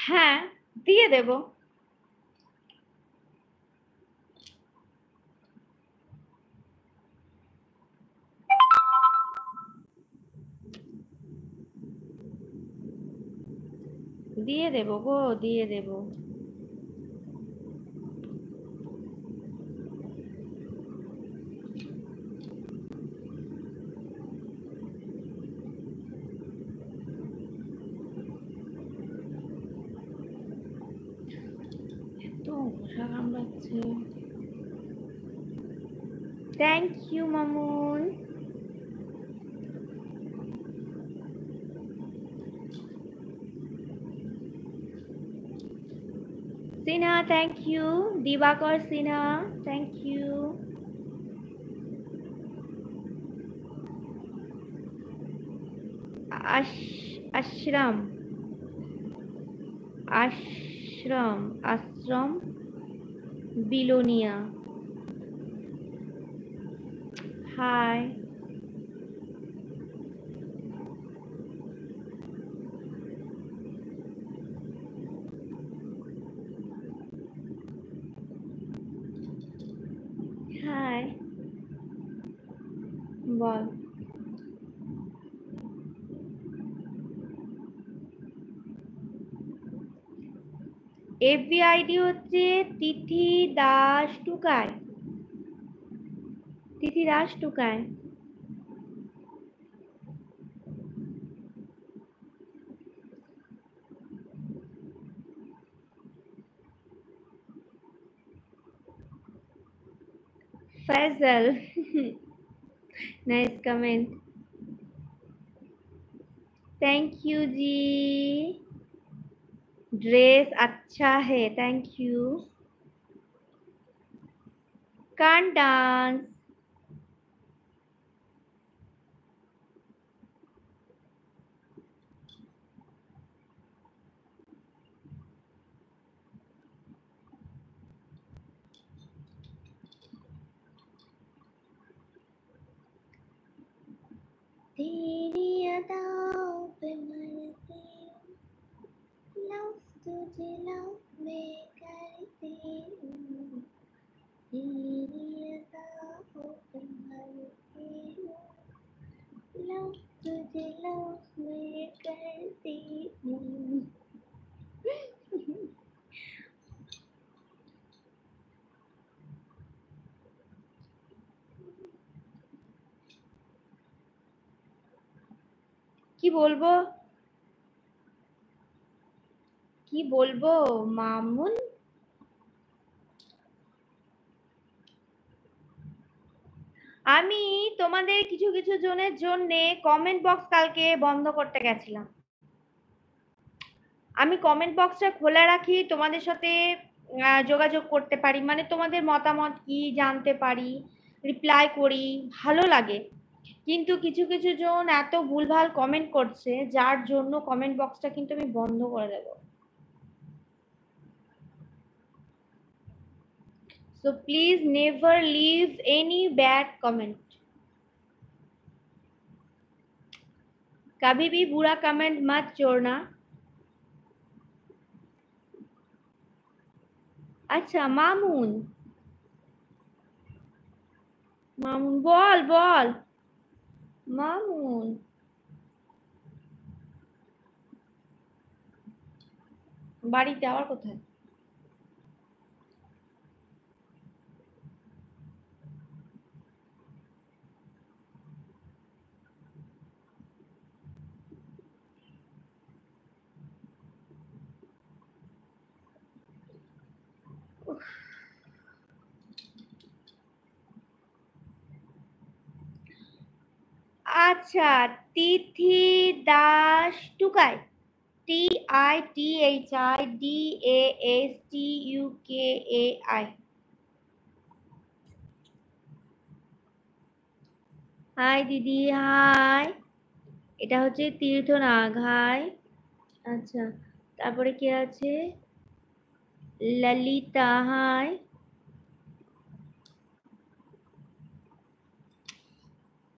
হ্যাঁ, দিয়ে দেব। দিয়ে দেব গো, দিয়ে দেব। এত মশা কামড়াচ্ছে। Thank you Mamun. Sinha thank you. Dibakar Sinha thank you. আশ্রম আশ্রম আশ্রম বিলোনিয়া হাই। হাই বল। এফবি আইডি হচ্ছে তিথি দাস টুকায়। তিথি দাস টুকায়। Faizal nice comment. Thank you जी। ड्रेस अच्छा है, थैंक यू। Can't dance. तेरी अदाओं पे मरती हूँ, लव तुझे लव मैं करती हूँ, तेरी अदाओं पे मरती हूँ, लव तुझे लव मैं करती हूँ। কি বলবো, কি বলবো মামুন? আমি তোমাদের কিছু কিছু জনের জন্য কমেন্ট বক্স কালকে বন্ধ করতে গেছিলাম। আমি কমেন্ট বক্সটা খোলা রাখি, তোমাদের সাথে যোগাযোগ করতে পারি, মানে তোমাদের মতামত কি জানতে পারি, রিপ্লাই করি, ভালো লাগে। কিন্তু কিছু কিছু জন এত ভুলভাল কমেন্ট করছে, যার জন্য কমেন্ট বক্সটা কিন্তু আমি বন্ধ করে দেবো। So please never leave any bad comment. कभी भी बुरा कमेंट मत छोड़ना। আচ্ছা মামুন, মামুন বল বল। মামুন বাড়িতে আবার কোথায়? আচ্ছা, তিথি দাস টুকাই, TITHIDASTUKAI। হাই দিদি হাই। এটা হচ্ছে তীর্থনাগ হাই। আচ্ছা তারপরে কে আছে? ললিতা হাই।